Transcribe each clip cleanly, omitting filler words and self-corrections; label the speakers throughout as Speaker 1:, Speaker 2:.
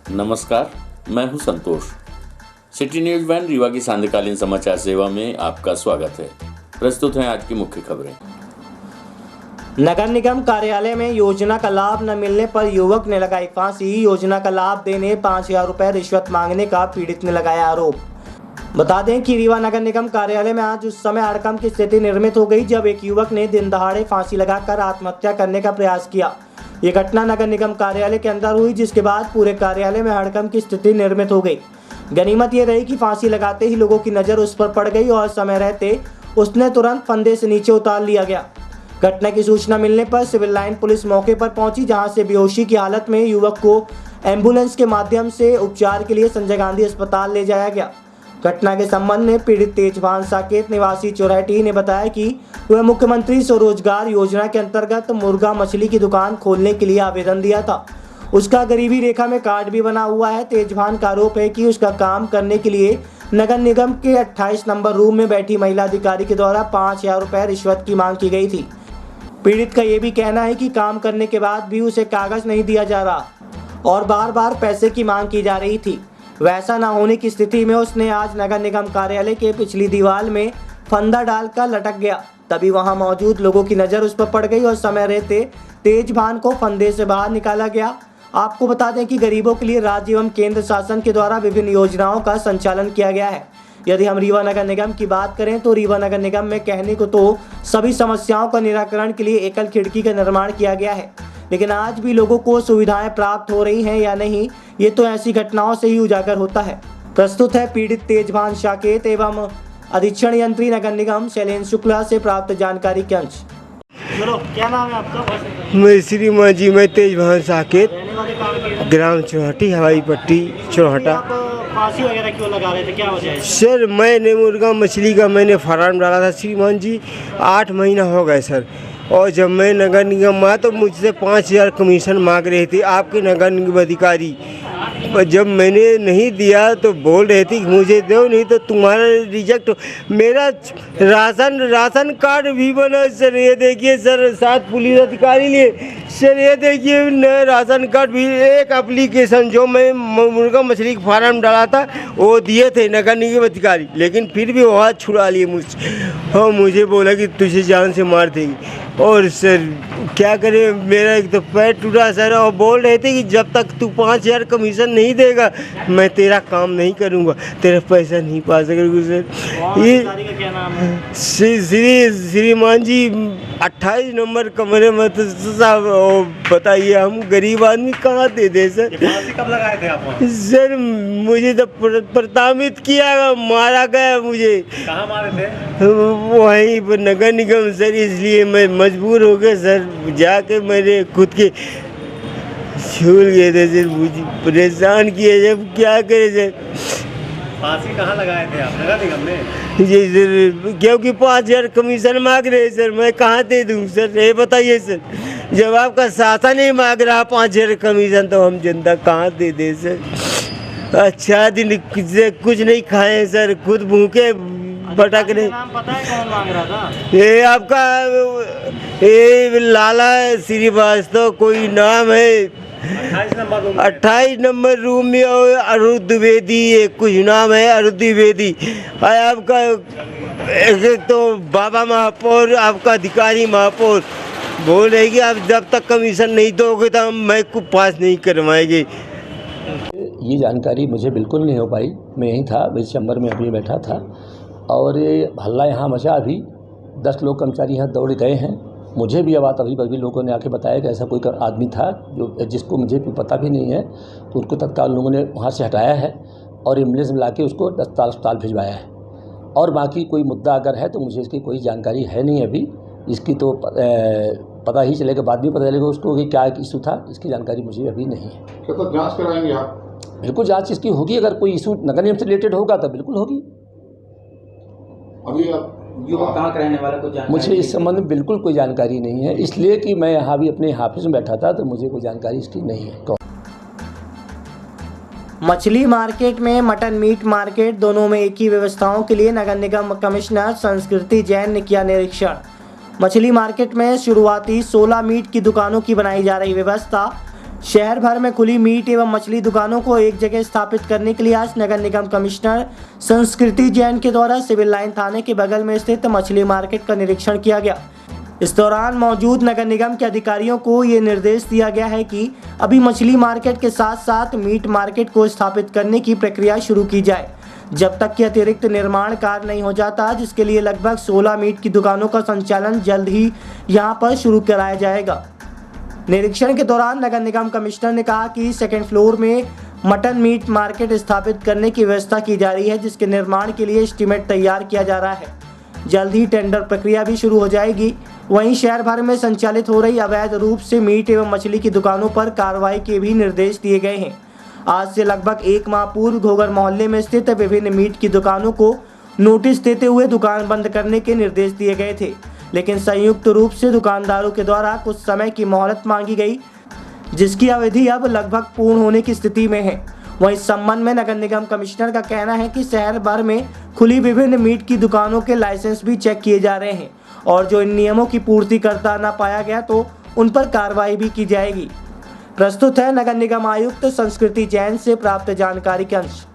Speaker 1: नमस्कार, मैं हूं संतोष। सिटी न्यूज़ वैन रीवा की सांध्यकालीन समाचार सेवा में आपका स्वागत है। प्रस्तुत हैं आज की मुख्य खबरें।
Speaker 2: नगर निगम कार्यालय में योजना का लाभ न मिलने पर युवक ने लगाई फांसी। योजना का लाभ देने 5,000 रुपए रिश्वत मांगने का पीड़ित ने लगाया आरोप। बता दें कि रीवा नगर निगम कार्यालय में आज उस समय हड़कंप की स्थिति निर्मित हो गई जब एक युवक ने दिन दहाड़े फांसी लगाकर आत्महत्या करने का प्रयास किया। ये घटना नगर निगम कार्यालय के अंदर हुई, जिसके बाद पूरे कार्यालय में हड़कंप की स्थिति निर्मित हो गई। गनीमत ये रही कि फांसी लगाते ही लोगों की नज़र उस पर पड़ गई और समय रहते उसने तुरंत फंदे से नीचे उतार लिया गया। घटना की सूचना मिलने पर सिविल लाइन पुलिस मौके पर पहुंची, जहां से बेहोशी की हालत में युवक को एम्बुलेंस के माध्यम से उपचार के लिए संजय गांधी अस्पताल ले जाया गया। घटना के संबंध में पीड़ित तेजभान साकेत निवासी चौराटी ने बताया कि वह मुख्यमंत्री स्वरोजगार योजना के अंतर्गत मुर्गा मछली की दुकान खोलने के लिए आवेदन दिया था। उसका गरीबी रेखा में कार्ड भी बना हुआ है। तेजभान का आरोप है कि उसका काम करने के लिए नगर निगम के 28 नंबर रूम में बैठी महिला अधिकारी के द्वारा 5,000 रुपए रिश्वत की मांग की गई थी। पीड़ित का ये भी कहना है कि काम करने के बाद भी उसे कागज नहीं दिया जा रहा और बार बार पैसे की मांग की जा रही थी। वैसा न होने की स्थिति में उसने आज नगर निगम कार्यालय के पिछली दीवार में फंदा डालकर लटक गया। तभी वहां मौजूद लोगों की नज़र उस पर पड़ गई और समय रहते तेजभान को फंदे से बाहर निकाला गया। आपको बता दें कि गरीबों के लिए राज्य एवं केंद्र शासन के द्वारा विभिन्न योजनाओं का संचालन किया गया है। यदि हम रीवा नगर निगम की बात करें तो रीवा नगर निगम में कहने को तो सभी समस्याओं का निराकरण के लिए एकल खिड़की का निर्माण किया गया है, लेकिन आज भी लोगों को सुविधाएं प्राप्त हो रही हैं या नहीं, ये तो ऐसी घटनाओं से ही उजागर होता है। प्रस्तुत है पीड़ित तेजभान साकेत एवं अधीक्षण यंत्री नगर निगम शैलेंद्र शुक्ला से प्राप्त जानकारी के अंश। क्या नाम है आपका?
Speaker 3: मैं श्रीमान जी, मैं तेजभान साकेत, ग्राम चौराटी, हवाई पट्टी चौराटा।
Speaker 2: फांसी वगैरह क्यों लगा रहे थे, क्या वजह है?
Speaker 3: सर, मैंने मुर्गा मछली का फार्म डाला था श्रीमान जी, 8 महीना हो गए सर। और जब मैं नगर निगम आया तो मुझसे 5,000 कमीशन मांग रहे थे आपके नगर निगम अधिकारी। जब मैंने नहीं दिया तो बोल रहे थे कि मुझे दो, नहीं तो तुम्हारा रिजेक्ट। मेरा राशन कार्ड भी बना सर, ये देखिए सर, 7 पुलिस अधिकारी लिए सर, ये देखिए न राशन कार्ड भी। एक एप्लीकेशन जो मैं मुर्गा मछली का फार्म डाला था वो दिए थे नगर निगम अधिकारी, लेकिन फिर भी वो हाथ छुड़ा लिए मुझसे। हाँ, मुझे बोला कि तुझे जान से मार देंगे। और सर क्या करे, मेरा एक तो पैर टूटा सर, और बोल रहे थे कि जब तक तू 5,000 कमीशन नहीं देगा मैं तेरा काम नहीं करूँगा, तेरा पैसा नहीं पा सकेगा सर। ये
Speaker 2: क्या नाम है?
Speaker 3: श्रीमान जी 28 नंबर कमरे में तो साहब, बताइए हम गरीब आदमी कहाँ दे सर।
Speaker 2: फांसी कब लगाए थे आप?
Speaker 3: सर मुझे तो प्रताड़ित किया, मारा गया मुझे।
Speaker 2: कहाँ मारे थे?
Speaker 3: वहीं पर नगर निगम सर, इसलिए मैं मजबूर हो गया सर, जाके मेरे खुद के छूल गए थे सर, मुझे परेशान किए जब, क्या करे सर।
Speaker 2: फांसी कहाँ लगाए थे आप? नगर निगम में?
Speaker 3: जी सर, क्योंकि 5,000 कमीशन मांग रहे सर, मैं कहाँ दे दूँ सर, ये बताइए सर। जब आपका शासन ही मांग रहा 5,000 कमीशन तो हम जनता कहाँ दे सर। अच्छा दिन कुछ नहीं खाए सर, खुद भूखे भटक रहे।
Speaker 2: नाम पता है कौन मांग रहा था?
Speaker 3: ये आपका ये लाला श्रीवास्तव कोई नाम है। 28 नंबर रूम में अरुण द्विवेदी, एक कुछ नाम है अरुण द्विवेदी। आपका एक तो बाबा महापौर, आपका अधिकारी महापौर बोल रहे कि आप जब तक कमीशन नहीं दोगे तो हम मैं को पास नहीं करवाएंगे।
Speaker 4: ये जानकारी मुझे बिल्कुल नहीं हो पाई। मैं यहीं था, इस चैम्बर में अभी बैठा था और ये हल्ला यहाँ मचा। अभी 10 लोग कर्मचारी यहाँ दौड़ गए हैं। मुझे भी अब अभी लोगों ने आके बताया कि ऐसा कोई आदमी था जो जिसको मुझे भी पता भी नहीं है, तो उनको तत्काल लोगों ने वहाँ से हटाया है और एम्बुलेंस में लाके उसको अस्पताल भिजवाया है। और बाकी कोई मुद्दा अगर है तो मुझे इसकी कोई जानकारी है नहीं अभी। इसकी तो पता ही चलेगा, बाद में पता चलेगा उसको कि क्या इशू था, इसकी जानकारी मुझे अभी नहीं है।
Speaker 5: तो जाँच कराएंगे आप?
Speaker 4: बिल्कुल जाँच इसकी होगी, अगर कोई इशू नगर निगम से रिलेटेड होगा तो बिल्कुल होगी।
Speaker 5: अभी आप युवक कहाँ कराने वाला को जानकारी?
Speaker 4: मुझे इस संबंध में बिल्कुल कोई जानकारी नहीं है, इसलिए कि मैं यहाँ भी अपने ऑफिस में बैठा था तो मुझे कोई जानकारी इसकी नहीं है।
Speaker 2: मछली मार्केट में मटन मीट मार्केट दोनों में एक ही व्यवस्थाओं के लिए नगर निगम कमिश्नर संस्कृति जैन ने किया निरीक्षण। मछली मार्केट में शुरुआती 16 मीट की दुकानों की बनाई जा रही व्यवस्था शहर भर में खुली मीट एवं मछली दुकानों को एक जगह स्थापित करने के लिए आज नगर निगम कमिश्नर संस्कृति जैन के द्वारा सिविल लाइन थाने के बगल में स्थित मछली मार्केट का निरीक्षण किया गया। इस दौरान मौजूद नगर निगम के अधिकारियों को ये निर्देश दिया गया है कि अभी मछली मार्केट के साथ साथ मीट मार्केट को स्थापित करने की प्रक्रिया शुरू की जाए जब तक कि अतिरिक्त निर्माण कार्य नहीं हो जाता, जिसके लिए लगभग 16 मीट की दुकानों का संचालन जल्द ही यहां पर शुरू कराया जाएगा। निरीक्षण के दौरान नगर निगम कमिश्नर ने कहा कि सेकेंड फ्लोर में मटन मीट मार्केट स्थापित करने की व्यवस्था की जा रही है, जिसके निर्माण के लिए एस्टीमेट तैयार किया जा रहा है। जल्द ही टेंडर प्रक्रिया भी शुरू हो जाएगी। वहीं शहर भर में संचालित हो रही अवैध रूप से मीट एवं मछली की दुकानों पर कार्रवाई के भी निर्देश दिए गए हैं। आज से लगभग 1 माह पूर्व घोगर मोहल्ले में स्थित विभिन्न मीट की दुकानों को नोटिस देते हुए दुकान बंद करने के निर्देश दिए गए थे, लेकिन संयुक्त रूप से दुकानदारों के द्वारा कुछ समय की मोहलत मांगी गई, जिसकी अवधि अब लगभग पूर्ण होने की स्थिति में है। वहीं इस संबंध में नगर निगम कमिश्नर का कहना है कि शहर भर में खुली विभिन्न मीट की दुकानों के लाइसेंस भी चेक किए जा रहे हैं और जो इन नियमों की पूर्ति करता न पाया गया तो उन पर कार्रवाई भी की जाएगी। प्रस्तुत है नगर निगम आयुक्त संस्कृति जैन से प्राप्त जानकारी के अंश।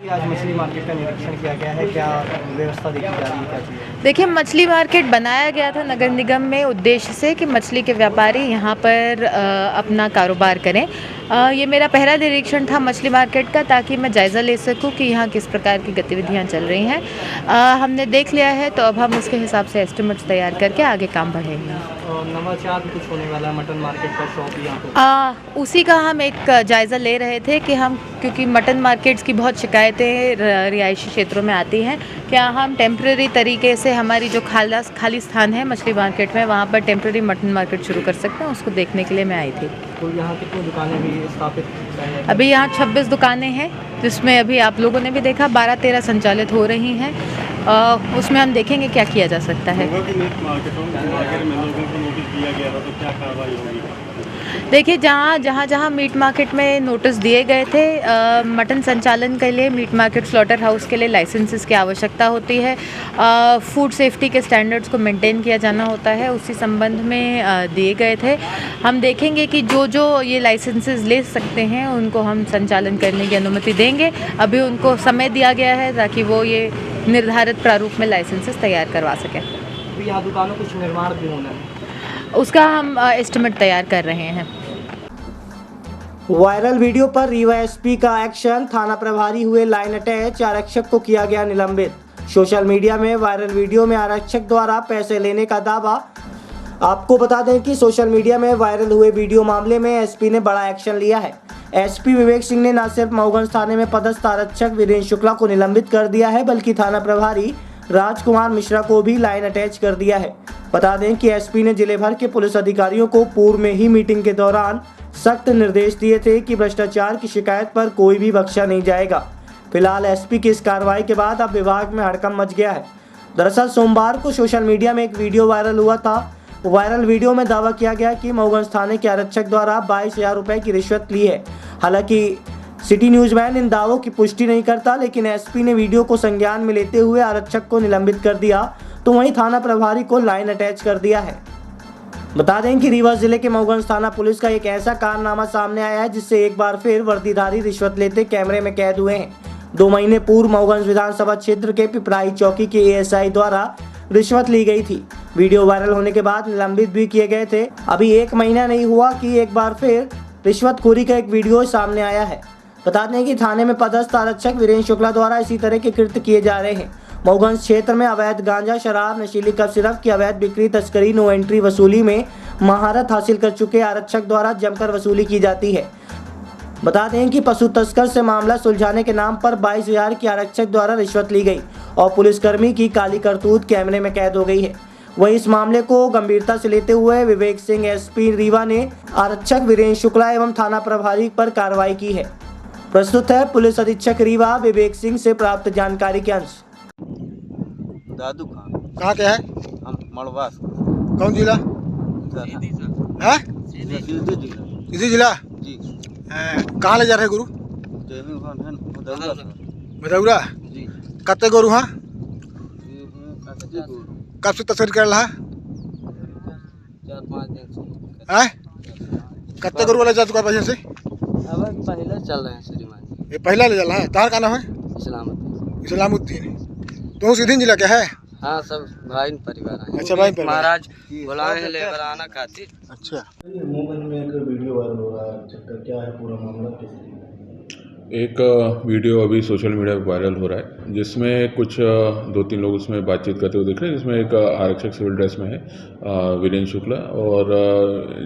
Speaker 2: आज मछली मार्केट का निरीक्षण किया गया है, क्या व्यवस्था देखी जा रही है, क्या चीज़?
Speaker 6: देखिए, मछली मार्केट बनाया गया था नगर निगम में उद्देश्य से कि मछली के व्यापारी यहाँ पर अपना कारोबार करें। ये मेरा पहला निरीक्षण था मछली मार्केट का, ताकि मैं जायज़ा ले सकूं कि यहाँ किस प्रकार की गतिविधियाँ चल रही हैं। हमने देख लिया है, तो अब हम उसके हिसाब से एस्टिमेट्स तैयार करके आगे काम बढ़ेंगे।
Speaker 2: और नवाचार भी कुछ होने वाला है मटन मार्केट का शॉप यहाँ पे,
Speaker 6: उसी का हम एक जायज़ा ले रहे थे कि हम, क्योंकि मटन मार्केट्स की बहुत शिकायतें रिहायशी क्षेत्रों में आती हैं, क्या हम टेम्प्रेरी तरीके से हमारी जो खाली स्थान है मछली मार्केट में, वहाँ पर टेम्प्रेरी मटन मार्केट शुरू कर सकते हैं। उसको देखने के लिए मैं आई थी।
Speaker 2: तो यहाँ कितनी दुकानें भी स्थापित हैं?
Speaker 6: अभी यहाँ 26 दुकानें हैं, जिसमें अभी आप लोगों ने भी देखा 12-13 संचालित हो रही हैं। उसमें हम देखेंगे क्या किया जा सकता है। देखिए, जहाँ मीट मार्केट में नोटिस दिए गए थे, मटन संचालन के लिए मीट मार्केट स्लॉटर हाउस के लिए लाइसेंसेस की आवश्यकता होती है। फूड सेफ्टी के स्टैंडर्ड्स को मेंटेन किया जाना होता है, उसी संबंध में दिए गए थे। हम देखेंगे कि जो ये लाइसेंसेस ले सकते हैं उनको हम संचालन करने की अनुमति देंगे। अभी उनको समय दिया गया है ताकि वो ये निर्धारित प्रारूप में लाइसेंसेस तैयार करवा सकें।
Speaker 2: अभी यहाँ दुकानों कुछ निर्माण भी होना है,
Speaker 6: उसका हम एस्टिमेट तैयार कर रहे हैं।
Speaker 2: वायरल वीडियो पर रीवा एसपी का एक्शन, थाना प्रभारी हुए लाइन अटैच, आरक्षक को किया गया निलंबित। सोशल मीडिया में वायरल वीडियो में आरक्षक द्वारा पैसे लेने का दावा। आपको बता दें कि सोशल मीडिया में वायरल हुए वीडियो मामले में एसपी ने बड़ा एक्शन लिया है। एसपी विवेक सिंह ने न सिर्फ मऊगंज थाने में पदस्थ आरक्षक वीरेंद्र शुक्ला को निलंबित कर दिया है, बल्कि थाना प्रभारी राजकुमार मिश्रा को भी लाइन अटैच कर दिया है। बता दें कि एसपी ने जिले भर के पुलिस अधिकारियों को पूर्व में ही मीटिंग के दौरान सख्त निर्देश दिए थे कि भ्रष्टाचार की शिकायत पर कोई भी बख्शा नहीं जाएगा। फिलहाल एसपी की इस कार्रवाई के बाद अब विभाग में हड़कंप मच गया है। दरअसल सोमवार को सोशल मीडिया में एक वीडियो वायरल हुआ था। वायरल वीडियो में दावा किया गया कि मऊगंज थाने के आरक्षक द्वारा 22,000 रुपए की रिश्वत ली है। हालांकि सिटी न्यूज वैन इन दावों की पुष्टि नहीं करता, लेकिन एसपी ने वीडियो को संज्ञान में लेते हुए आरक्षक को निलंबित कर दिया, तो वहीं थाना प्रभारी को लाइन अटैच कर दिया है। बता दें कि रीवा जिले के मऊगंज थाना पुलिस का एक ऐसा कारनामा सामने आया है जिससे एक बार फिर वर्दीधारी रिश्वत लेते कैमरे में कैद हुए हैं। 2 महीने पूर्व मऊगंज विधानसभा क्षेत्र के पिपराई चौकी के एएसआई द्वारा रिश्वत ली गई थी। वीडियो वायरल होने के बाद निलंबित भी किए गए थे। अभी 1 महीना नहीं हुआ कि एक बार फिर रिश्वतखोरी का एक वीडियो सामने आया है। बता दें कि थाने में पदस्थ आरक्षक वीरेंद्र शुक्ला द्वारा इसी तरह के कृत्य किए जा रहे हैं। मऊगंज क्षेत्र में अवैध गांजा, शराब, नशीली कफ सिरप की अवैध बिक्री, तस्करी, नो एंट्री वसूली में महारत हासिल कर चुके आरक्षक द्वारा जमकर वसूली की जाती है। बता दें कि पशु तस्कर से मामला सुलझाने के नाम पर 22,000 की आरक्षक द्वारा रिश्वत ली गई और पुलिसकर्मी की काली करतूत कैमरे में कैद हो गई है। वहीं इस मामले को गंभीरता से लेते हुए विवेक सिंह एसपी रीवा ने आरक्षक वीरेंद्र शुक्ला एवं थाना प्रभारी पर कार्रवाई की है। प्रस्तुत है पुलिस अधीक्षक रीवा विवेक सिंह से प्राप्त जानकारी के अंश।
Speaker 7: दादू कहाँ के है? हम मड़वा। कौन जिला है? इसी जिला जी। कहाँ ले जा रहे गुरु? मदौरा जी। कते गुरु हाँ? कब से तस्करी कर रहा है?
Speaker 5: 4-5 दिन से।
Speaker 7: कत्ते गुरु वाला जा चुका पैसे से
Speaker 8: अब पहले चल रहे हैं श्रीमान जी।
Speaker 7: ये पहला ले चल रहा है। तार का नाम है
Speaker 8: इस्लामाबाद।
Speaker 7: इस्लामुद्दीन। तो सीधी जिला क्या है?
Speaker 8: हाँ सब भाई परिवार आए।
Speaker 7: अच्छा भाई परिवार।
Speaker 8: महाराज बुलाए हैं लेबर आना खातिर।
Speaker 7: अच्छा
Speaker 2: मोबाइल में एक वीडियो वायरल हो रहा है, चक्कर क्या है पूरा मामला कैसे?
Speaker 9: एक वीडियो अभी सोशल मीडिया पर वायरल हो रहा है जिसमें कुछ 2-3 लोग उसमें बातचीत करते हुए दिख रहे हैं, जिसमें एक आरक्षक सिविल ड्रेस में है वीरेंद्र शुक्ला, और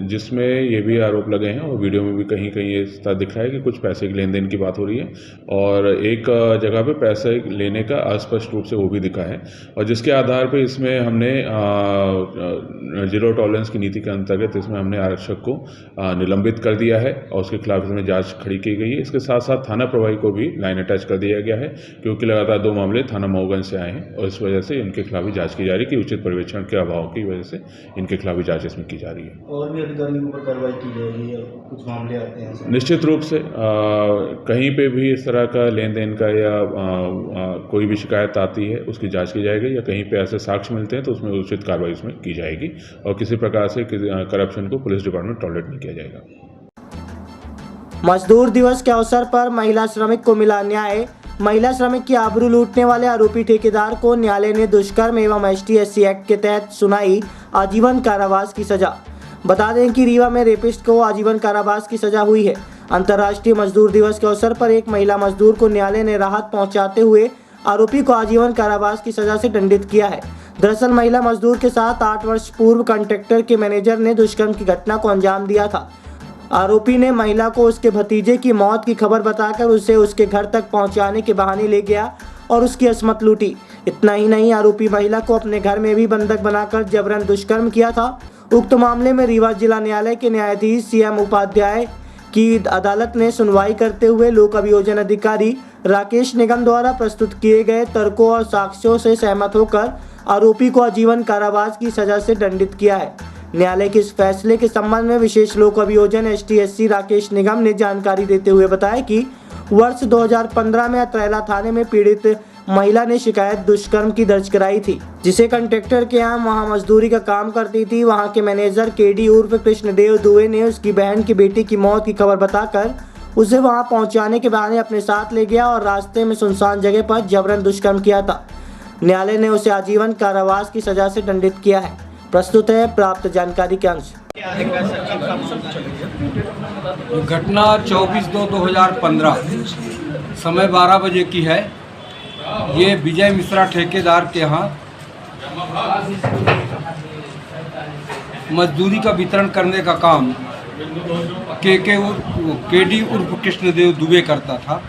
Speaker 9: जिसमें ये भी आरोप लगे हैं और वीडियो में भी कहीं कहीं ये दिख रहा है कि कुछ पैसे के लेन देन की बात हो रही है और एक जगह पे पैसे लेने का अस्पष्ट रूप से वो भी दिखा है, और जिसके आधार पर इसमें हमने जीरो टॉलरेंस की नीति के अंतर्गत इसमें हमने आरक्षक को निलंबित कर दिया है और उसके खिलाफ इसमें जाँच खड़ी की गई है। इसके साथ साथ थाना प्रभारी को भी लाइन अटैच कर दिया गया है क्योंकि लगातार 2 मामले थाना मऊगंज से आए हैं और इस वजह से इनके खिलाफ भी जांच की जा रही है कि उचित पर्यवेक्षण के अभाव की वजह से इनके खिलाफ भी जांच इसमें की जा रही है।
Speaker 2: और भी अधिकारियों पर कार्रवाई की जाएगी या कुछ मामले आते हैं?
Speaker 9: निश्चित रूप से कहीं पे भी इस तरह का लेन देन का या कोई भी शिकायत आती है उसकी जाँच की जाएगी, या कहीं पर ऐसे साक्ष्य मिलते हैं तो उसमें उचित कार्रवाई उसमें की जाएगी और किसी प्रकार से करप्शन को पुलिस डिपार्टमेंट टॉलरेट नहीं किया जाएगा।
Speaker 2: मजदूर दिवस के अवसर पर महिला श्रमिक को मिला न्याय। महिला श्रमिक की आबरू लूटने वाले आरोपी ठेकेदार को न्यायालय ने दुष्कर्म एवं ST/SC एक्ट के तहत सुनाई आजीवन कारावास की सजा। बता दें कि रीवा में रेपिस्ट को आजीवन कारावास की सजा हुई है। अंतर्राष्ट्रीय मजदूर दिवस के अवसर पर एक महिला मजदूर को न्यायालय ने राहत पहुंचाते हुए आरोपी को आजीवन कारावास की सजा से दंडित किया है। दरअसल महिला मजदूर के साथ 8 वर्ष पूर्व कॉन्ट्रैक्टर के मैनेजर ने दुष्कर्म की घटना को अंजाम दिया था। आरोपी ने महिला को उसके भतीजे की मौत की खबर बताकर उसे उसके घर तक पहुंचाने के बहाने ले गया और उसकी अस्मत लूटी। इतना ही नहीं, आरोपी महिला को अपने घर में भी बंधक बनाकर जबरन दुष्कर्म किया था। उक्त मामले में रीवा जिला न्यायालय के न्यायाधीश CM उपाध्याय की अदालत ने सुनवाई करते हुए लोक अभियोजन अधिकारी राकेश निगम द्वारा प्रस्तुत किए गए तर्कों और साक्ष्यों से सहमत होकर आरोपी को आजीवन कारावास की सजा से दंडित किया है। न्यायालय के इस फैसले के संबंध में विशेष लोक अभियोजन ST/SC राकेश निगम ने जानकारी देते हुए बताया कि वर्ष 2015 में अतरैला थाने में पीड़ित महिला ने शिकायत दुष्कर्म की दर्ज कराई थी, जिसे कॉन्ट्रैक्टर के यहाँ वहां मजदूरी का काम करती थी। वहां के मैनेजर KD उर्फ कृष्णदेव दुबे ने उसकी बहन की बेटी की मौत की खबर बताकर उसे वहां पहुंचाने के बहाने अपने साथ ले गया और रास्ते में सुनसान जगह पर जबरन दुष्कर्म किया था। न्यायालय ने उसे आजीवन कारावास की सजा से दंडित किया है। प्रस्तुत है प्राप्त जानकारी के अंश।
Speaker 10: घटना 24/2/2015 समय 12 बजे की है। ये विजय मिश्रा ठेकेदार के यहाँ मजदूरी का वितरण करने का काम KD उर्फ कृष्णदेव दुबे करता था।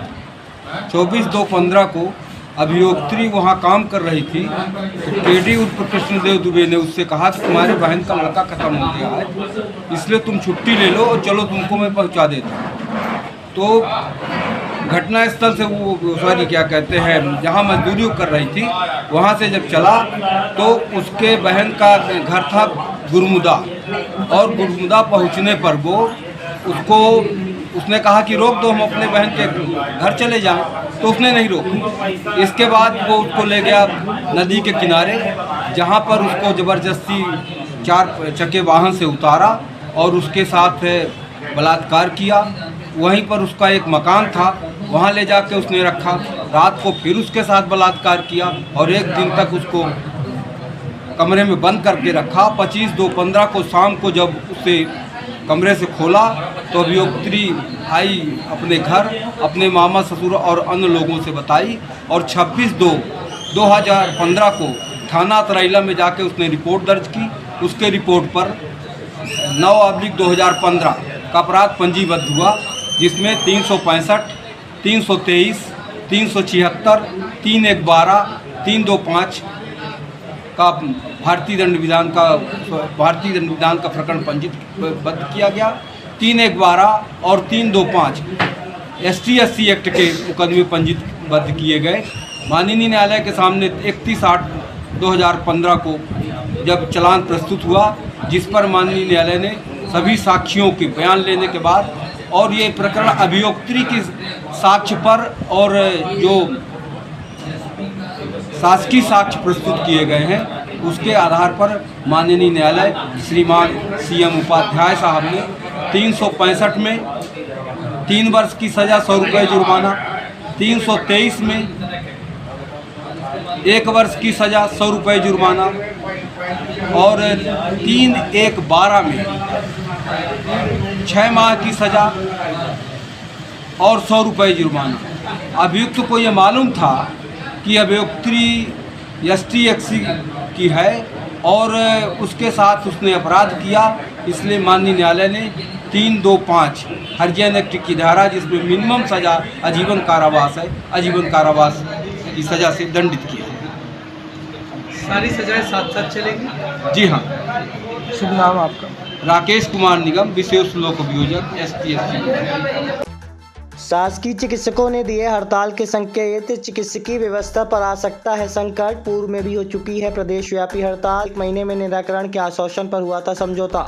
Speaker 10: 24/2/15 को अभियोक्त्री वहाँ काम कर रही थी तो KD उर्फ कृष्णदेव दुबे ने उससे कहा कि तुम्हारे बहन का लड़का खत्म हो गया है, इसलिए तुम छुट्टी ले लो और चलो तुमको मैं पहुँचा देता हूँ। तो घटना स्थल से वो सॉरी क्या कहते हैं जहाँ मजदूरी कर रही थी वहाँ से जब चला तो उसके बहन का घर था गुरमुदा, और गुरमुदा पहुँचने पर वो उसने कहा कि रोक दो, हम अपने बहन के घर चले जाएं, तो उसने नहीं रोकी। इसके बाद वो उसको ले गया नदी के किनारे, जहाँ पर उसको ज़बरदस्ती 4 चक्के वाहन से उतारा और उसके साथ बलात्कार किया। वहीं पर उसका एक मकान था, वहाँ ले जाके उसने रखा। रात को फिर उसके साथ बलात्कार किया और 1 दिन तक उसको कमरे में बंद करके रखा। 25/2/15 को शाम को जब उसे कमरे से खोला तो अभियोक्त्री आई अपने घर, अपने मामा ससुर और अन्य लोगों से बताई, और 26/2/2015 को थाना अतरैला में जाके उसने रिपोर्ट दर्ज की। उसके रिपोर्ट पर 9/2015 का अपराध पंजीबद्ध हुआ, जिसमें 365, 323, 376, 312, 325 का भारतीय दंड विधान का प्रकरण पंजीबद्ध किया गया। 312 और 325 ST/SC एक्ट के मुकदमे पंजीबद्ध किए गए। माननीय न्यायालय के सामने 31/8/2015 को जब चालान प्रस्तुत हुआ, जिस पर माननीय न्यायालय ने सभी साक्षियों के बयान लेने के बाद और ये प्रकरण अभियोक्त्री की साक्ष्य पर और जो शासकीय साक्ष्य प्रस्तुत किए गए हैं उसके आधार पर माननीय न्यायालय श्रीमान CM उपाध्याय साहब ने 365 में 3 वर्ष की सज़ा 100 रुपये जुर्माना, 323 में 1 वर्ष की सज़ा 100 रुपये जुर्माना और 3-1-12 में 6 माह की सज़ा और 100 रुपये जुर्माना। अभियुक्त को ये मालूम था कि अभियुक्त्री ST/SC की है और उसके साथ उसने अपराध किया, इसलिए माननीय न्यायालय ने 325 हरिजन एक्ट की धारा, जिसमें मिनिमम सज़ा आजीवन कारावास है, आजीवन कारावास की सज़ा से दंडित किया।
Speaker 5: सारी सजाएं साथ साथ चलेंगी?
Speaker 10: जी हाँ।
Speaker 2: शुभ नाम आपका?
Speaker 10: राकेश कुमार निगम, विशेष लोक अभियोजक ST/SC।
Speaker 2: शासकीय चिकित्सकों ने दिए हड़ताल के संकेत, चिकित्सकीय व्यवस्था पर आ सकता है संकट। पूर्व में भी हो चुकी है प्रदेशव्यापी हड़ताल, 1 महीने में निराकरण के आश्वासन पर हुआ था समझौता।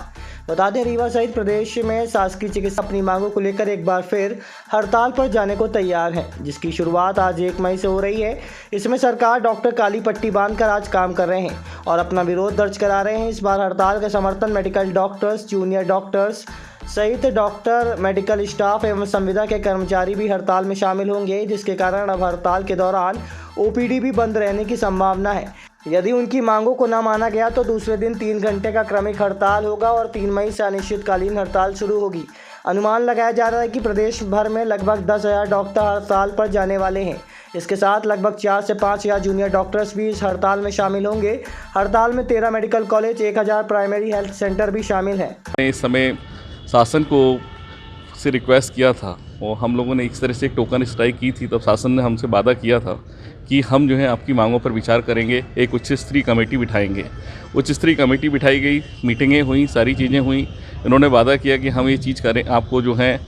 Speaker 2: बता दें, रीवा सहित प्रदेश में शासकीय चिकित्सक अपनी मांगों को लेकर एक बार फिर हड़ताल पर जाने को तैयार हैं, जिसकी शुरुआत आज 1 मई से हो रही है। इसमें सरकार डॉक्टर काली पट्टी बांधकर आज काम कर रहे हैं और अपना विरोध दर्ज करा रहे हैं। इस बार हड़ताल का समर्थन मेडिकल डॉक्टर्स, जूनियर डॉक्टर्स सहित डॉक्टर, मेडिकल स्टाफ एवं संविदा के कर्मचारी भी हड़ताल में शामिल होंगे, जिसके कारण अब हड़ताल के दौरान OPD भी बंद रहने की संभावना है। यदि उनकी मांगों को न माना गया तो दूसरे दिन 3 घंटे का क्रमिक हड़ताल होगा और 3 मई से अनिश्चितकालीन हड़ताल शुरू होगी। अनुमान लगाया जा रहा है कि प्रदेश भर में लगभग 10,000 डॉक्टर हड़ताल पर जाने वाले हैं। इसके साथ लगभग 4 से 5,000 जूनियर डॉक्टर्स भी इस हड़ताल में शामिल होंगे। हड़ताल में 13 medical college, 1,000 primary health centre भी शामिल हैं।
Speaker 11: इस समय शासन को से रिक्वेस्ट किया था और हम लोगों ने इस तरह से एक टोकन स्ट्राइक की थी, तब शासन ने हमसे वादा किया था कि हम जो है आपकी मांगों पर विचार करेंगे, एक उच्च स्तरीय कमेटी बिठाएंगे। उच्च स्तरीय कमेटी बिठाई गई, मीटिंगें हुई, सारी चीज़ें हुई। इन्होंने वादा किया कि हम ये चीज़ करें, आपको जो है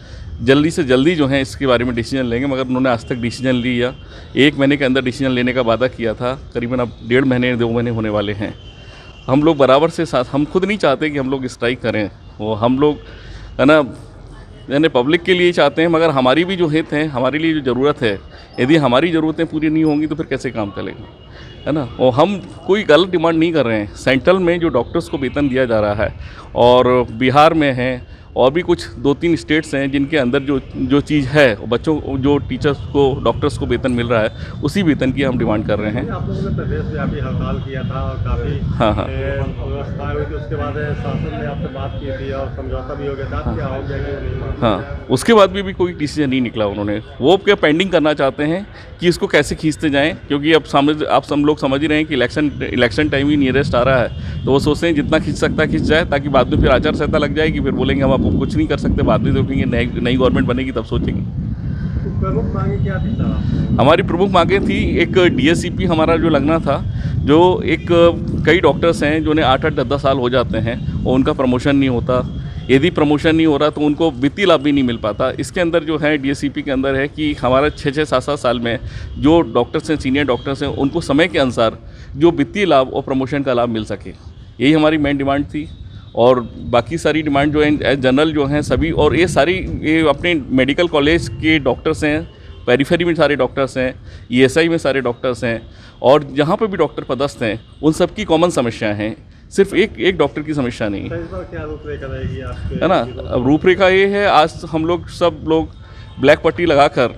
Speaker 11: जल्दी से जल्दी जो है इसके बारे में डिसीजन लेंगे, मगर उन्होंने आज तक डिसीजन लिया। 1 महीने के अंदर डिसीजन लेने का वादा किया था, करीबन अब 1.5 महीने 2 महीने होने वाले हैं। हम लोग बराबर से साथ, हम खुद नहीं चाहते कि हम लोग स्ट्राइक करें, वो हम लोग है ना यानी पब्लिक के लिए चाहते हैं, मगर हमारी भी जो हित है, हमारे लिए जो ज़रूरत है, यदि हमारी ज़रूरतें पूरी नहीं होंगी तो फिर कैसे काम चलेगा, है ना। और हम कोई गलत डिमांड नहीं कर रहे हैं। सेंट्रल में जो डॉक्टर्स को वेतन दिया जा रहा है और बिहार में है और भी कुछ 2-3 स्टेट्स हैं जिनके अंदर जो चीज़ है, बच्चों जो टीचर्स को, डॉक्टर्स को वेतन मिल रहा है, उसी वेतन की हम डिमांड कर रहे हैं।
Speaker 12: आप लोगों ने प्रदेशव्यापी हड़ताल किया था और काफ़ी व्यवस्था हुई थी, उसके बाद शासन ने आपसे बात की थी और समझौता भी हो गया था, क्या हो गया?
Speaker 11: हाँ, उसके बाद भी कोई डिसीजन नहीं निकला। उन्होंने वो क्या पेंडिंग करना चाहते हैं कि इसको कैसे खींचते जाएं, क्योंकि अब आप सब लोग समझ ही रहे हैं कि इलेक्शन टाइम ही नियरेस्ट आ रहा है, तो वो सोचते हैं जितना खींच सकता है खींच जाए, ताकि बाद में फिर आचार संहिता लग जाएगी, फिर बोलेंगे हम आपको कुछ नहीं कर सकते, बाद में देखेंगे नई गवर्नमेंट बनेगी तब सोचेंगे।
Speaker 12: प्रमुख मांगे क्या थी सर?
Speaker 11: हमारी प्रमुख मांगे थी, एक DSCP हमारा जो लगना था, जो एक कई डॉक्टर्स हैं जो 8-8, 10-10 साल हो जाते हैं और उनका प्रमोशन नहीं होता। यदि प्रमोशन नहीं हो रहा तो उनको वित्तीय लाभ भी नहीं मिल पाता। इसके अंदर जो है DSCP के अंदर है कि हमारा 6-6, 7-7 साल में जो डॉक्टर्स हैं, सीनियर डॉक्टर्स हैं, उनको समय के अनुसार जो वित्तीय लाभ और प्रमोशन का लाभ मिल सके, यही हमारी मेन डिमांड थी। और बाकी सारी डिमांड जो है जनरल जो हैं सभी, और ये सारी ये अपने मेडिकल कॉलेज के डॉक्टर्स हैं, पेरिफेरी में सारे डॉक्टर्स हैं, ESI में सारे डॉक्टर्स हैं, और जहाँ पर भी डॉक्टर पदस्थ हैं उन सब की कॉमन समस्या हैं, सिर्फ एक डॉक्टर की समस्या नहीं है,
Speaker 12: क्या रूपरेखा रहेगी आपके?
Speaker 11: है ना। अब रूपरेखा ये है, आज हम लोग सब लोग ब्लैक पट्टी लगाकर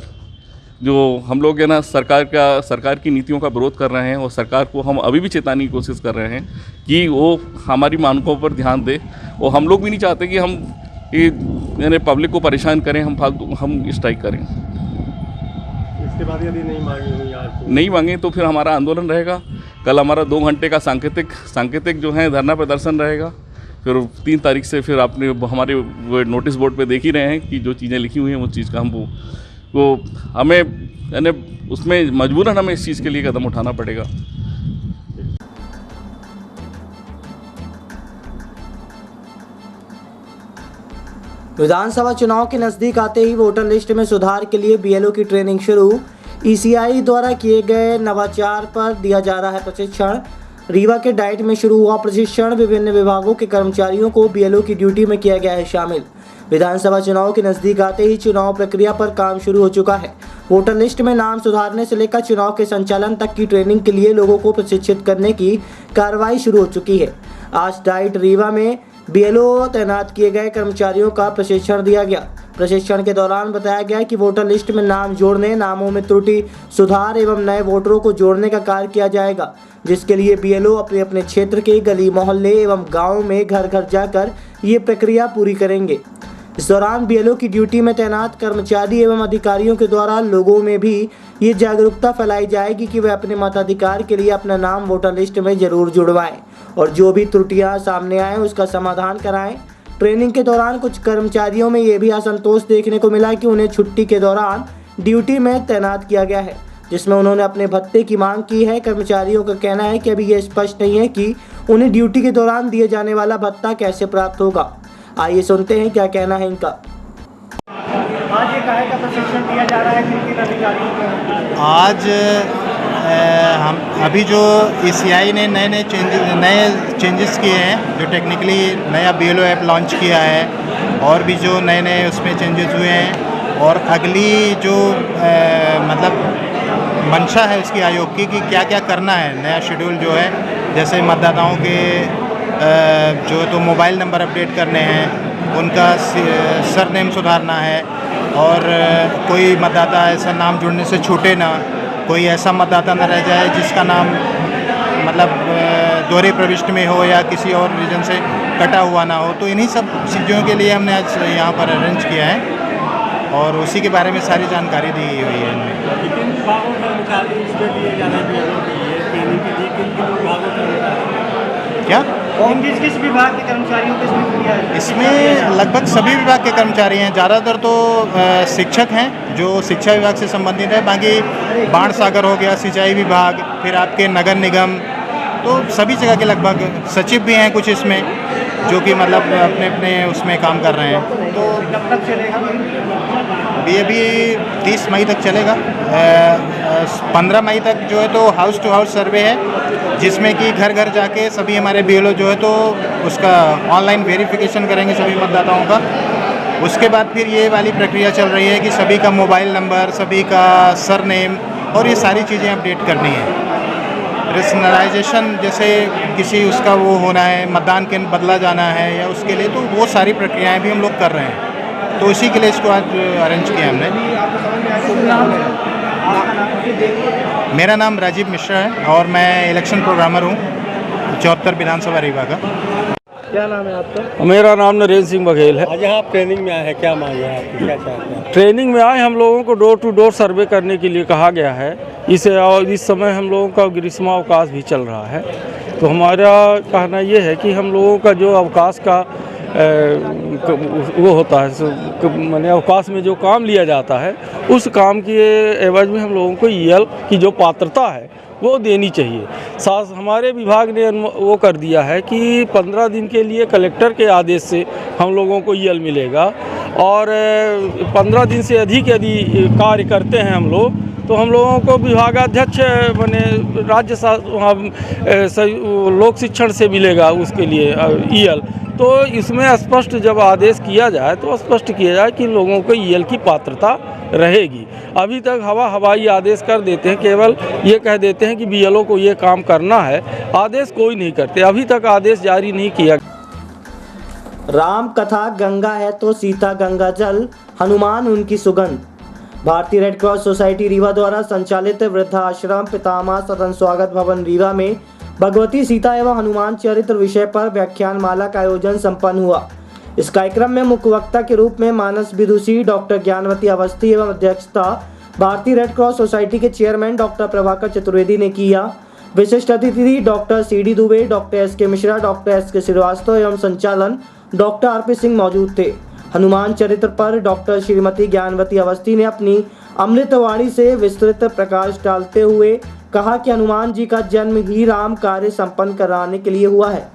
Speaker 11: जो हम लोग है ना सरकार की नीतियों का विरोध कर रहे हैं, और सरकार को हम अभी भी चेताने की कोशिश कर रहे हैं कि वो हमारी मांगों पर ध्यान दे। और हम लोग भी नहीं चाहते कि हम यानी पब्लिक को परेशान करें, हम स्ट्राइक करें।
Speaker 12: इसके बाद यदि नहीं मांगी हुई आज
Speaker 11: नहीं मांगे तो फिर हमारा आंदोलन रहेगा। कल हमारा 2 घंटे का सांकेतिक जो है धरना प्रदर्शन रहेगा। फिर 3 तारीख से फिर आपने हमारे नोटिस बोर्ड पे देख ही रहे हैं कि जो चीज़ें लिखी हुई हैं उस चीज़ का हम वो हमें यानी उसमें मजबूरन हमें इस चीज़ के लिए कदम उठाना पड़ेगा।
Speaker 2: विधानसभा चुनाव के नज़दीक आते ही वोटर लिस्ट में सुधार के लिए BLO की ट्रेनिंग शुरू। ECI द्वारा किए गए नवाचार पर दिया जा रहा है प्रशिक्षण। रीवा के डाइट में शुरू हुआ प्रशिक्षण। विभिन्न विभागों के कर्मचारियों को BLO की ड्यूटी में किया गया है शामिल। विधानसभा चुनाव के नज़दीक आते ही चुनाव प्रक्रिया पर काम शुरू हो चुका है। वोटर लिस्ट में नाम सुधारने से लेकर चुनाव के संचालन तक की ट्रेनिंग के लिए लोगों को प्रशिक्षित करने की कार्रवाई शुरू हो चुकी है। आज डाइट रीवा में बीएलओ तैनात किए गए कर्मचारियों का प्रशिक्षण दिया गया। प्रशिक्षण के दौरान बताया गया कि वोटर लिस्ट में नाम जोड़ने, नामों में त्रुटि सुधार एवं नए वोटरों को जोड़ने का कार्य किया जाएगा, जिसके लिए बीएलओ अपने अपने क्षेत्र के गली मोहल्ले एवं गाँव में घर घर जाकर ये प्रक्रिया पूरी करेंगे। इस दौरान बीएलओ की ड्यूटी में तैनात कर्मचारी एवं अधिकारियों के द्वारा लोगों में भी ये जागरूकता फैलाई जाएगी कि वे अपने मताधिकार के लिए अपना नाम वोटर लिस्ट में जरूर जुड़वाएं और जो भी त्रुटियां सामने आए उसका समाधान कराएं। ट्रेनिंग के दौरान कुछ कर्मचारियों में ये भी असंतोष देखने को मिला कि उन्हें छुट्टी के दौरान ड्यूटी में तैनात किया गया है, जिसमें उन्होंने अपने भत्ते की मांग की है। कर्मचारियों का कहना है कि अभी ये स्पष्ट नहीं है कि उन्हें ड्यूटी के दौरान दिए जाने वाला भत्ता कैसे प्राप्त होगा। आइए सुनते हैं क्या कहना है इनका।
Speaker 12: आज ये काहे का प्रशिक्षण दिया जा रहा है किन अधिकारियों को?
Speaker 13: आज हम अभी जो ECI ने नए चेंजेस किए हैं, जो टेक्निकली नया BLO ऐप लॉन्च किया है और भी जो नए उसमें चेंजेस हुए हैं और अगली जो मतलब मंशा है उसकी आयोग की कि क्या क्या करना है, नया शेड्यूल जो है, जैसे मतदाताओं के जो तो मोबाइल नंबर अपडेट करने हैं, उनका सरनेम सुधारना है और कोई मतदाता ऐसा नाम जुड़ने से छूटे ना, कोई ऐसा मतदाता न रह जाए जिसका नाम मतलब दोहरे प्रविष्टि में हो या किसी और रीजन से कटा हुआ ना हो। तो इन्हीं सब चीज़ों के लिए हमने आज यहाँ पर अरेंज किया है और उसी के बारे में सारी जानकारी दी हुई है इनमें। क्या
Speaker 12: किस विभाग के कर्मचारियों को इसमें किया है?
Speaker 13: इसमें लगभग सभी विभाग के कर्मचारी हैं, ज़्यादातर तो शिक्षक हैं जो शिक्षा विभाग से संबंधित है, बाकी बाढ़ सागर हो गया, सिंचाई विभाग, फिर आपके नगर निगम, तो सभी जगह के लगभग सचिव भी हैं कुछ इसमें जो कि मतलब अपने अपने उसमें काम कर रहे हैं। तो
Speaker 12: कब तक चलेगा?
Speaker 13: अभी 30 मई तक चलेगा। 15 मई तक जो है तो हाउस टू हाउस सर्वे है, जिसमें कि घर घर जाके सभी हमारे BLO जो है तो उसका ऑनलाइन वेरिफिकेशन करेंगे सभी मतदाताओं का। उसके बाद फिर ये वाली प्रक्रिया चल रही है कि सभी का मोबाइल नंबर, सभी का सरनेम और ये सारी चीज़ें अपडेट करनी है। पर्सनलाइजेशन जैसे किसी उसका वो होना है, मतदान केंद्र बदला जाना है या उसके लिए, तो वो सारी प्रक्रियाएं भी हम लोग कर रहे हैं। तो उसी के लिए इसको आज अरेंज किया हमने। मेरा नाम राजीव मिश्रा है और मैं इलेक्शन प्रोग्रामर हूँ 74 विधानसभा रीवा का।
Speaker 12: क्या नाम है आपका?
Speaker 14: मेरा नाम नरेंद्र सिंह बघेल है।
Speaker 12: आज यहाँ आप ट्रेनिंग में आए हैं, क्या मांग है आपकी, क्या चाहते हैं?
Speaker 14: ट्रेनिंग में आए हम लोगों को डोर टू डोर सर्वे करने के लिए कहा गया है। इस समय हम लोगों का ग्रीष्मावकाश भी चल रहा है, तो हमारा कहना ये है कि हम लोगों का जो अवकाश का वो होता है, माने अवकाश में जो काम लिया जाता है, उस काम के एवज में हम लोगों को EL की जो पात्रता है वो देनी चाहिए। साथ हमारे विभाग ने वो कर दिया है कि 15 दिन के लिए कलेक्टर के आदेश से हम लोगों को EL मिलेगा और 15 दिन से अधिक यदि कार्य करते हैं हम लोग तो हम लोगों को विभागाध्यक्ष माने राज्य लोक शिक्षण से मिलेगा उसके लिए EL। तो इसमें स्पष्ट जब आदेश किया जाए तो स्पष्ट किया जाए कि लोगों को EL की पात्रता रहेगी। अभी तक हवाई आदेश कर देते हैं, केवल ये कह देते हैं कि BLO को ये काम करना है, आदेश कोई नहीं करते। अभी तक आदेश जारी नहीं किया।
Speaker 2: राम कथा गंगा है तो सीता गंगा जल, हनुमान उनकी सुगंध। भारतीय रेड क्रॉस सोसाइटी रीवा द्वारा संचालित वृद्धाश्रम पितामह सदन स्वागत भवन रीवा में भगवती सीता एवं हनुमान चरित्र विषय पर व्याख्यानमाला का आयोजन संपन्न हुआ। इस कार्यक्रम में मुख्य वक्ता के रूप में मानस विदुषी डॉक्टर ज्ञानवती अवस्थी एवं अध्यक्षता भारतीय रेड क्रॉस सोसाइटी के चेयरमैन डॉक्टर प्रभाकर चतुर्वेदी ने किया। विशिष्ट अतिथि doctor CD Dubey, doctor SK Mishra, doctor SK Srivastava एवं संचालन डॉक्टर RP सिंह मौजूद थे। हनुमान चरित्र पर डॉक्टर श्रीमती ज्ञानवती अवस्थी ने अपनी अमृतवाणी से विस्तृत प्रकाश डालते हुए कहा कि हनुमान जी का जन्म ही राम कार्य संपन्न कराने के लिए हुआ है।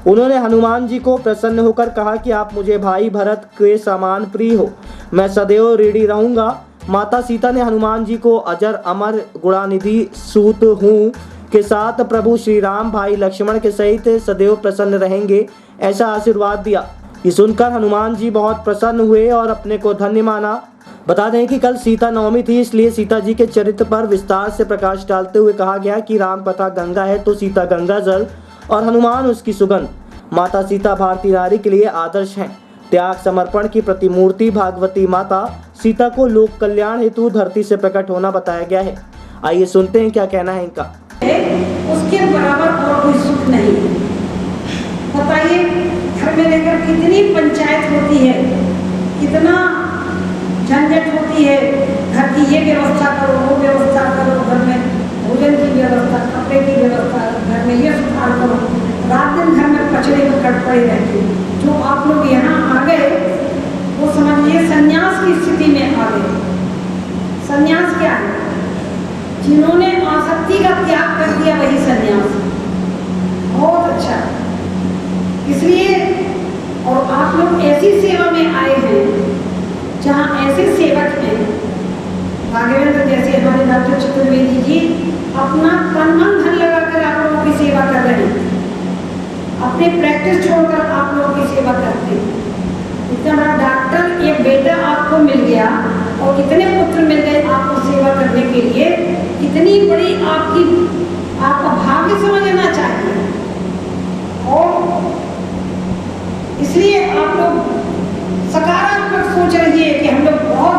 Speaker 2: उन्होंने हनुमान जी को प्रसन्न होकर कहा कि आप मुझे भाई भरत के समान प्रिय हो, मैं सदैव ऋणी रहूंगा। माता सीता ने हनुमान जी को अजर अमर गुणानिधि सूत हूँ के साथ प्रभु श्री राम भाई लक्ष्मण के सहित सदैव प्रसन्न रहेंगे ऐसा आशीर्वाद दिया। ये सुनकर हनुमान जी बहुत प्रसन्न हुए और अपने को धन्य माना। बता दें कि कल सीता नवमी थी, इसलिए सीता जी के चरित्र पर विस्तार से प्रकाश डालते हुए कहा गया कि राम कथा गंगा है तो सीता गंगा जल और हनुमान उसकी सुगंध। माता सीता भारतीय नारी के लिए आदर्श हैं। त्याग समर्पण की प्रतिमूर्ति भागवती माता सीता को लोक कल्याण हेतु धरती से प्रकट होना बताया गया है। आइए सुनते हैं क्या कहना है इनका।
Speaker 15: उसके बराबर और कोई सुख नहीं। बताइए, घर में रहकर कितनी पंचायत होती है, कितना झंझट होती है। घर की ये व्यवस्था करो, वो व्यवस्था करो, घर में भोजन की व्यवस्था, कपड़े की व्यवस्था, घर में ये सुधार करो, रात दिन घर में कचरे में कट पड़ी रहती। जो आप लोग यहाँ आ गए वो समझिए संन्यास की स्थिति में आ गए। संन्यास क्या है? जिन्होंने आसक्ति का त्याग कर दिया वही संन्यास। बहुत अच्छा। इसलिए और आप लोग ऐसी सेवा में आए हैं जहाँ ऐसे सेवक हैं, भाग्यवंत जैसे हमारे डॉक्टर चतुर्वेदी जी अपना तन मन धन लगाकर आप लोगों की सेवा कर रहे हैं। अपने प्रैक्टिस छोड़कर आप लोगों की सेवा करते हैं। इतना बड़ा डॉक्टर, एक बेटा आपको मिल गया और कितने पुत्र मिल गए आपको सेवा करने के लिए। कितनी बड़ी आपका भाग्य समझना चाहिए। और इसलिए आप लोग सकारात्मक सोच रहिए कि हम लोग बहुत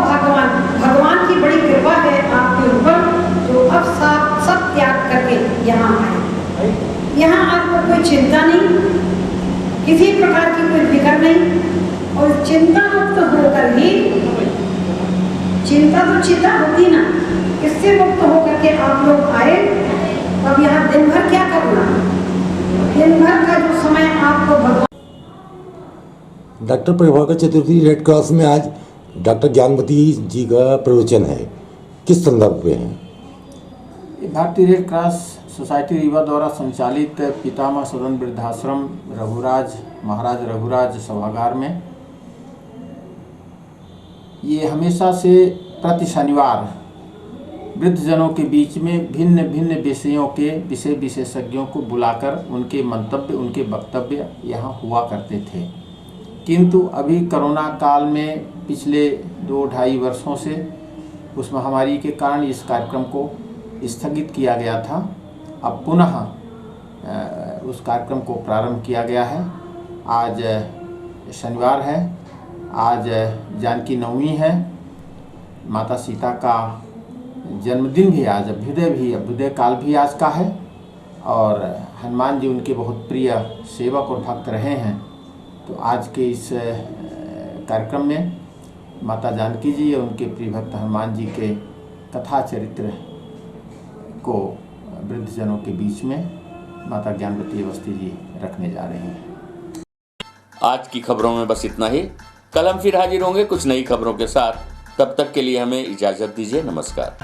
Speaker 15: भगवान की बड़ी कृपा है आपके ऊपर, जो अब सब त्याग करके यहाँ आए। यहाँ आपको कोई चिंता नहीं, किसी प्रकार की कोई फिक्र नहीं, और चिंता मुक्त होकर ही, चिंता तो चिंता होती ना, इससे मुक्त होकर के आप लोग आए। अब यहाँ दिन भर क्या करना, दिन भर का जो समय आपको भगवान।
Speaker 16: डॉक्टर प्रभाकर चतुर्थी रेड क्रॉस में आज डॉक्टर ज्ञानवती जी का प्रवचन है, किस संदर्भ पे है?
Speaker 17: भारतीय रेड क्रॉस सोसाइटी रीवा द्वारा संचालित पितामह सदन वृद्धाश्रम महाराज रघुराज सभागार में ये हमेशा से प्रति शनिवार वृद्धजनों के बीच में भिन्न भिन्न विषयों के विषय विशेषज्ञों को बुलाकर उनके मंतव्य, उनके वक्तव्य यहाँ हुआ करते थे। किंतु अभी कोरोना काल में पिछले 2-2.5 वर्षों से उस महामारी के कारण इस कार्यक्रम को स्थगित किया गया था। अब पुनः उस कार्यक्रम को प्रारंभ किया गया है। आज शनिवार है, आज जानकी नवमी है, माता सीता का जन्मदिन भी आज, अभ्युदय काल भी आज का है, और हनुमान जी उनके बहुत प्रिय सेवक और भक्त रहे हैं। तो आज के इस कार्यक्रम में माता जानकी जी और उनके प्रिय भक्त हनुमान जी के कथा चरित्र को वृद्धजनों के बीच में माता ज्ञानवती अवस्थी जी रखने जा रहे हैं।
Speaker 1: आज की खबरों में बस इतना ही। कल हम फिर हाजिर होंगे कुछ नई खबरों के साथ। तब तक के लिए हमें इजाजत दीजिए। नमस्कार।